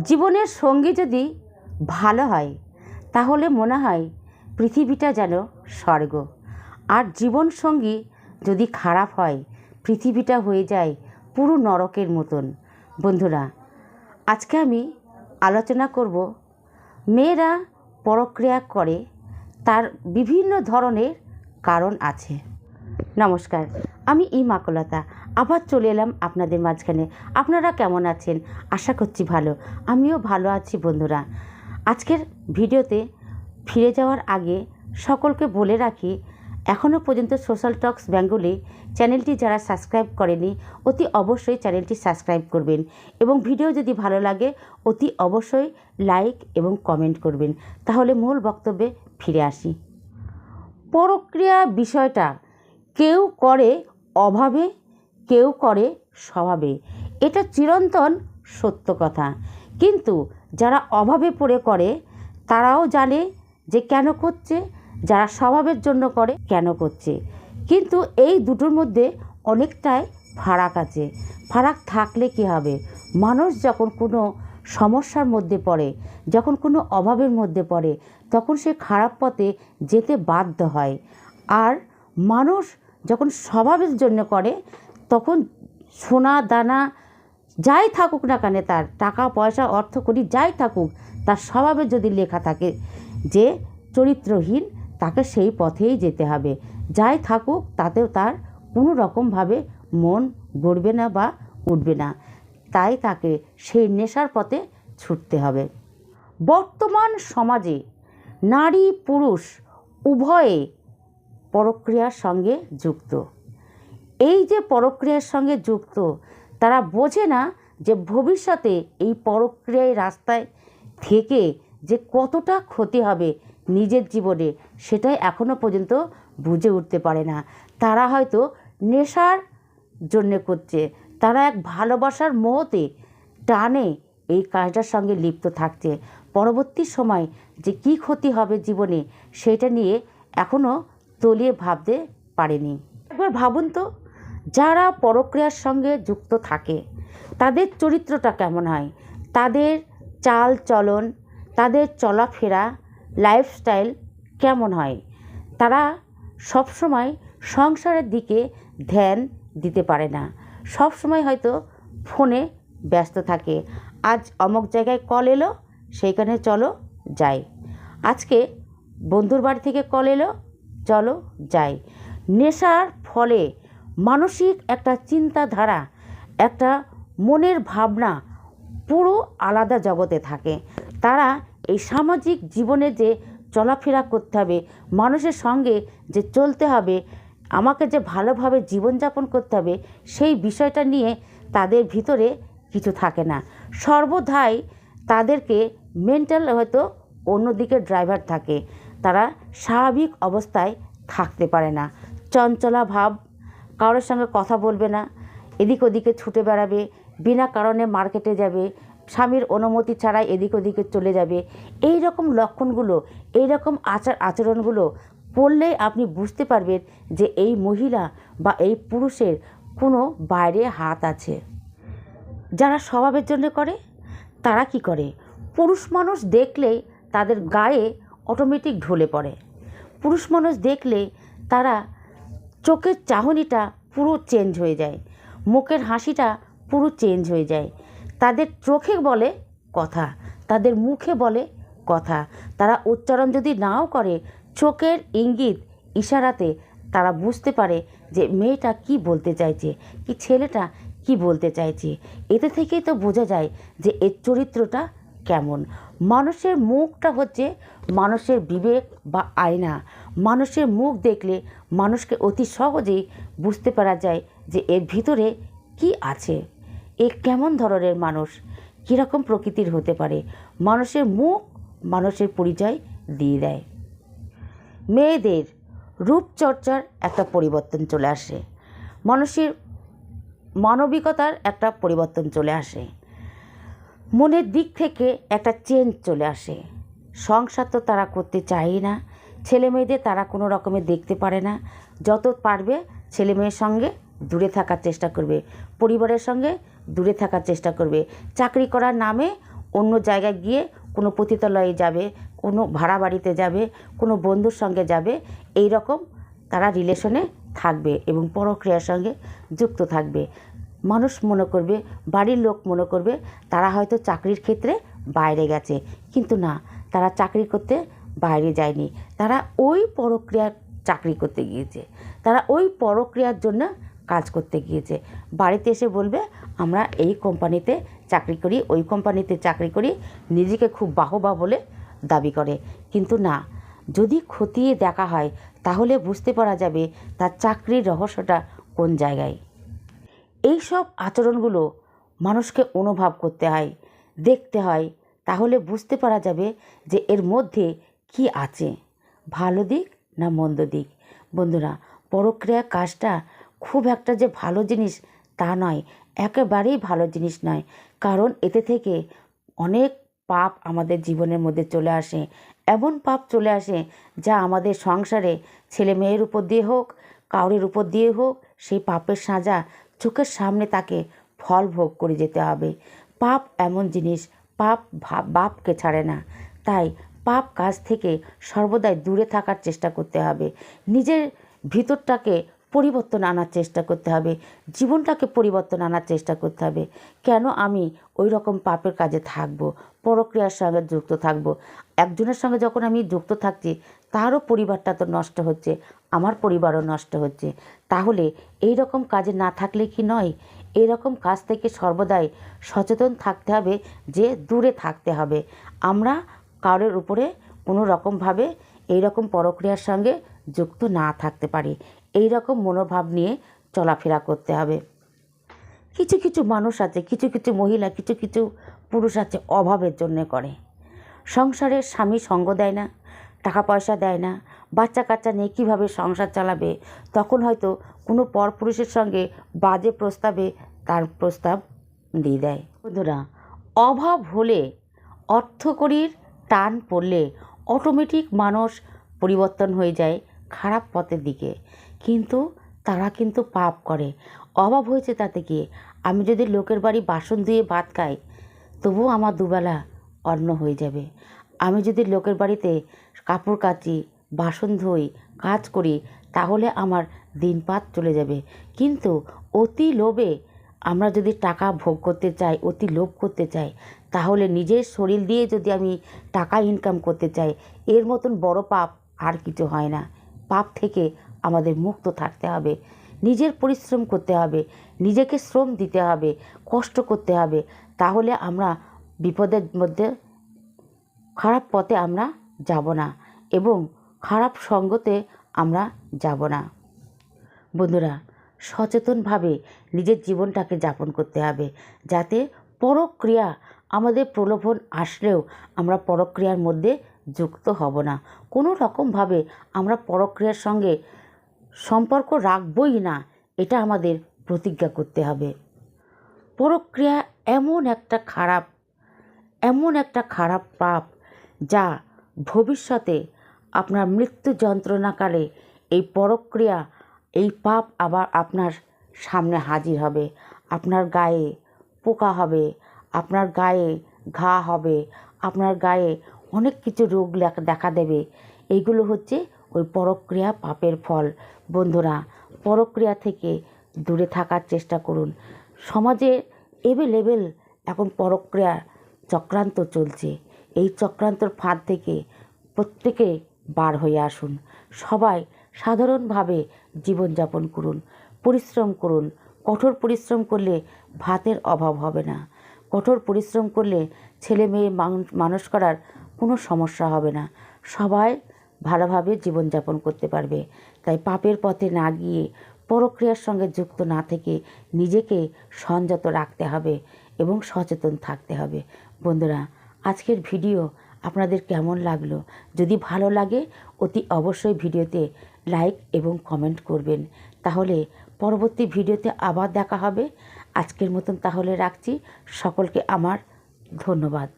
জীবনের সঙ্গী যদি ভালো হয় তাহলে মনে হয় পৃথিবীটা যেন স্বর্গ, আর জীবন সঙ্গী যদি খারাপ হয় পৃথিবীটা হয়ে যায় পুরো নরকের মতন। বন্ধুরা, আজকে আমি আলোচনা করব মেয়েরা পরক্রিয়া করে তার বিভিন্ন ধরনের কারণ আছে। নমস্কার, আমি ইমাকুলতা আবার চলে এলাম আপনাদের মাঝখানে। আপনারা কেমন আছেন? আশা করছি ভালো। আমিও ভালো আছি। বন্ধুরা, আজকের ভিডিওতে ফিরে যাওয়ার আগে সকলকে বলে রাখি, এখনও পর্যন্ত সোশ্যাল টক্স বেঙ্গলি চ্যানেলটি যারা সাবস্ক্রাইব করেনি অতি অবশ্যই চ্যানেলটি সাবস্ক্রাইব করবেন, এবং ভিডিও যদি ভালো লাগে অতি অবশ্যই লাইক এবং কমেন্ট করবেন। তাহলে মূল বক্তব্যে ফিরে আসি। পরক্রিয়া বিষয়টা কেউ করে অভাবে, কেউ করে স্বভাবে, এটা চিরন্তন সত্য কথা। কিন্তু যারা অভাবে পড়ে করে তারাও জানে যে কেন করছে, যারা স্বভাবের জন্য করে কেন করছে। কিন্তু এই দুটোর মধ্যে অনেকটাই ফারাক আছে। ফারাক থাকলে কি হবে, মানুষ যখন কোনো সমস্যার মধ্যে পড়ে, যখন কোনো অভাবের মধ্যে পড়ে, তখন সে খারাপ পথে যেতে বাধ্য হয়। আর মানুষ যখন স্বভাবের জন্য করে, তখন সোনা দানা যাই থাকুক না কেন, তার টাকা পয়সা অর্থ করি যাই থাকুক, তার স্বভাবে যদি লেখা থাকে যে চরিত্রহীন, তাকে সেই পথেই যেতে হবে। যাই থাকুক তাতেও তার কোনো রকমভাবে মন গড়বে না বা উঠবে না, তাই তাকে সেই নেশার পথে ছুটতে হবে। বর্তমান সমাজে নারী পুরুষ উভয়ে পরক্রিয়ার সঙ্গে যুক্ত। এই যে পরক্রিয়ার সঙ্গে যুক্ত, তারা বোঝে না যে ভবিষ্যতে এই পরক্রিয়ায় রাস্তায় থেকে যে কতটা ক্ষতি হবে নিজের জীবনে, সেটাই এখনও পর্যন্ত বুঝে উঠতে পারে না। তারা হয়তো নেশার জন্যে করছে, তারা এক ভালোবাসার মোহতে টানে এই কাজটার সঙ্গে লিপ্ত থাকছে। পরবর্তী সময় যে কী ক্ষতি হবে জীবনে, সেটা নিয়ে এখনও তলিয়ে ভাবতে পারেনি। একবার ভাবুন তো, যারা পরক্রিয়ার সঙ্গে যুক্ত থাকে তাদের চরিত্রটা কেমন হয়, তাদের চাল চলন, তাদের চলাফেরা, লাইফস্টাইল কেমন হয়। তারা সবসময় সংসারের দিকে ধ্যান দিতে পারে না, সবসময় হয়তো ফোনে ব্যস্ত থাকে। আজ অমুক জায়গায় কল এলো, সেইখানে চলো যাই। আজকে বন্ধুর বাড়ি থেকে কল এলো, চলো যাই। নেশার ফলে মানসিক একটা চিন্তাধারা, একটা মনের ভাবনা পুরো আলাদা জগতে থাকে। তারা এই সামাজিক জীবনে যে চলাফেরা করতে হবে, মানুষের সঙ্গে যে চলতে হবে, আমাকে যে ভালোভাবে জীবনযাপন করতে হবে, সেই বিষয়টা নিয়ে তাদের ভিতরে কিছু থাকে না। সর্বদাই তাদেরকে মেন্টাল হয়তো অন্যদিকে ড্রাইভার থাকে, তারা স্বাভাবিক অবস্থায় থাকতে পারে না। চঞ্চলা ভাব, কারোর সঙ্গে কথা বলবে না, এদিক ওদিকে ছুটে বেড়াবে, বিনা কারণে মার্কেটে যাবে, স্বামীর অনুমতি ছাড়াই এদিক ওদিকে চলে যাবে। এই রকম লক্ষণগুলো, এই রকম আচরণগুলো করলেই আপনি বুঝতে পারবেন যে এই মহিলা বা এই পুরুষের কোনো বাইরে হাত আছে। যারা স্বভাবের জন্য করে তারা কি করে, পুরুষ মানুষ দেখলেই তাদের গায়ে অটোমেটিক ঢলে পড়ে। পুরুষ মানুষ দেখলে তারা চোখের চাহনিটা পুরো চেঞ্জ হয়ে যায়, মুখের হাসিটা পুরো চেঞ্জ হয়ে যায়। তাদের চোখে বলে কথা, তাদের মুখে বলে কথা, তারা উচ্চারণ যদি নাও করে, চোখের ইঙ্গিত ইশারাতে তারা বুঝতে পারে যে মেয়েটা কি বলতে চাইছে, কি ছেলেটা কি বলতে চাইছে। এতে থেকেই তো বোঝা যায় যে এর চরিত্রটা কেমন। মানুষের মুখটা হচ্ছে মানুষের বিবেক বা আয়না। মানুষের মুখ দেখলে মানুষকে অতি সহজেই বুঝতে পারা যায় যে এর ভিতরে কি আছে, এ কেমন ধরনের মানুষ, কীরকম প্রকৃতির হতে পারে। মানুষের মুখ মানুষের পরিচয় দিয়ে দেয়। মেয়েদের রূপচর্চার একটা পরিবর্তন চলে আসে, মানুষের মানবিকতার একটা পরিবর্তন চলে আসে, মনের দিক থেকে একটা চেঞ্জ চলে আসে। সংসার তো তারা করতে চায় না, ছেলে মেয়েদের তারা কোনো রকমে দেখতে পারে না। যত পারবে ছেলে মেয়ের সঙ্গে দূরে থাকার চেষ্টা করবে, পরিবারের সঙ্গে দূরে থাকার চেষ্টা করবে। চাকরি করার নামে অন্য জায়গায় গিয়ে কোনো পতিতালয়ে যাবে, কোনো ভাড়া বাড়িতে যাবে, কোনো বন্ধুর সঙ্গে যাবে, এই রকম তারা রিলেশনে থাকবে এবং পরক্রিয়ার সঙ্গে যুক্ত থাকবে। মানুষ মনে করবে, বাড়ির লোক মনে করবে তারা হয়তো চাকরির ক্ষেত্রে বাইরে গেছে, কিন্তু না, তারা চাকরি করতে বাইরে যায়নি, তারা ওই পরক্রিয়ার চাকরি করতে গিয়েছে, তারা ওই পরক্রিয়ার জন্য কাজ করতে গিয়েছে। বাড়িতে এসে বলবে আমরা এই কোম্পানিতে চাকরি করি, ওই কোম্পানিতে চাকরি করি, নিজেকে খুব বাহবা বলে দাবি করে। কিন্তু না, যদি খতিয়ে দেখা হয় তাহলে বুঝতে পারা যাবে তার চাকরির রহস্যটা কোন জায়গায়। এই সব আচরণগুলো মানুষকে অনুভব করতে হয়, দেখতে হয়, তাহলে বুঝতে পারা যাবে যে এর মধ্যে কি আছে, ভালো দিক না মন্দ দিক। বন্ধুরা, পরক্রিয়া কাজটা খুব একটা যে ভালো জিনিস তা নয়, একেবারেই ভালো জিনিস নয়, কারণ এতে থেকে অনেক পাপ আমাদের জীবনের মধ্যে চলে আসে। এমন পাপ চলে আসে যা আমাদের সংসারে ছেলে মেয়ের উপর দিয়ে হোক, কাউরের উপর দিয়ে হোক, সেই পাপের সাজা চোখের সামনে তাকে ফল ভোগ করে যেতে হবে। পাপ এমন জিনিস, পাপ বাপকে ছাড়ে না। তাই পাপ কাজ থেকে সর্বদাই দূরে থাকার চেষ্টা করতে হবে। নিজের ভিতরটাকে পরিবর্তন আনার চেষ্টা করতে হবে, জীবনটাকে পরিবর্তন আনার চেষ্টা করতে হবে। কেন আমি ওই রকম পাপের কাজে থাকবো, পরক্রিয়ার সঙ্গে যুক্ত থাকবো? একজনের সঙ্গে যখন আমি যুক্ত থাকছি তারও পরিবারটা তো নষ্ট হচ্ছে, আমার পরিবারও নষ্ট হচ্ছে। তাহলে এই রকম কাজে না থাকলে কি নয়? এই রকম কাজ থেকে সর্বদাই সচেতন থাকতে হবে যে দূরে থাকতে হবে। আমরা কারোর উপরে কোনো রকমভাবে এই রকম পরক্রিয়ার সঙ্গে যুক্ত না থাকতে পারি, এই রকম মনোভাব নিয়ে চলাফেরা করতে হবে। কিছু কিছু মানুষ আছে, কিছু কিছু মহিলা, কিছু কিছু পুরুষ আছে অভাবের জন্যে করে। সংসারের স্বামী সঙ্গ দেয় না, টাকা পয়সা দেয় না, বাচ্চা কাচ্চা নিয়ে কীভাবে সংসার চালাবে, তখন হয়তো কোনো পরপুরুষের সঙ্গে বাজে প্রস্তাবে তার প্রস্তাব দিয়ে দেয়। বন্ধুরা, অভাব হলে, অর্থকড়ির টান পড়লে অটোমেটিক মানুষ পরিবর্তন হয়ে যায় খারাপ পথের দিকে, কিন্তু তারা কিন্তু পাপ করে। অভাব হয়েছে তাতে কি, আমি যদি লোকের বাড়ি বাসন ধুয়ে ভাত খাই তবুও আমার দুবেলা অন্ন হয়ে যাবে। আমি যদি লোকের বাড়িতে কাপড় কাচি, বাসন ধুই, কাজ করি, তাহলে আমার দিনপাত চলে যাবে। কিন্তু অতি লোভে আমরা যদি টাকা ভোগ করতে চাই, অতি লোভ করতে চাই, তাহলে নিজের শরীর দিয়ে যদি আমি টাকা ইনকাম করতে চাই, এর মতন বড় পাপ আর কিছু হয় না। পাপ থেকে আমাদের মুক্ত থাকতে হবে, নিজের পরিশ্রম করতে হবে, নিজেকে শ্রম দিতে হবে, কষ্ট করতে হবে, তাহলে আমরা বিপদের মধ্যে, খারাপ পথে আমরা যাব না এবং খারাপ সঙ্গতে আমরা যাব না। বন্ধুরা, সচেতনভাবে নিজের জীবনটাকে যাপন করতে হবে, যাতে পরক্রিয়া, আমাদের প্রলোভন আসলেও আমরা পরক্রিয়ার মধ্যে যুক্ত হব না। কোনো রকমভাবে আমরা পরক্রিয়ার সঙ্গে সম্পর্ক রাখবই না, এটা আমাদের প্রতিজ্ঞা করতে হবে। পরক্রিয়া এমন একটা খারাপ পাপ যা ভবিষ্যতে আপনার মৃত্যু যন্ত্রণাকালে এই পরক্রিয়া, এই পাপ আবার আপনার সামনে হাজির হবে। আপনার গায়ে পোকা হবে, আপনার গায়ে ঘা হবে, আপনার গায়ে অনেক কিছু রোগ দেখা দেবে। এইগুলো হচ্ছে ওই পরক্রিয়া পাপের ফল। বন্ধুরা, পরক্রিয়া থেকে দূরে থাকার চেষ্টা করুন। সমাজে এভেলেবেল এখন পরক্রিয়া চক্রান্ত চলছে, এই চক্রান্তর ফাঁদ থেকে প্রত্যেকে বার হয়ে আসুন। সবাই সাধারণভাবে জীবনযাপন করুন, পরিশ্রম করুন। কঠোর পরিশ্রম করলে ভাতের অভাব হবে না, কঠোর পরিশ্রম করলে ছেলে মেয়ে মানুষ করার কোনো সমস্যা হবে না, সবাই ভালোভাবে জীবনযাপন করতে পারবে। তাই পাপের পথে না গিয়ে, পরক্রিয়ার সঙ্গে যুক্ত না থেকে নিজেকে সংযত রাখতে হবে এবং সচেতন থাকতে হবে। বন্ধুরা, আজকের ভিডিও আপনাদের কেমন লাগলো? যদি ভালো লাগে অতি অবশ্যই ভিডিওতে লাইক এবং কমেন্ট করবেন। তাহলে পরবর্তী ভিডিওতে আবার দেখা হবে। আজকের মতন তাহলে রাখছি। সকলকে আমার ধন্যবাদ।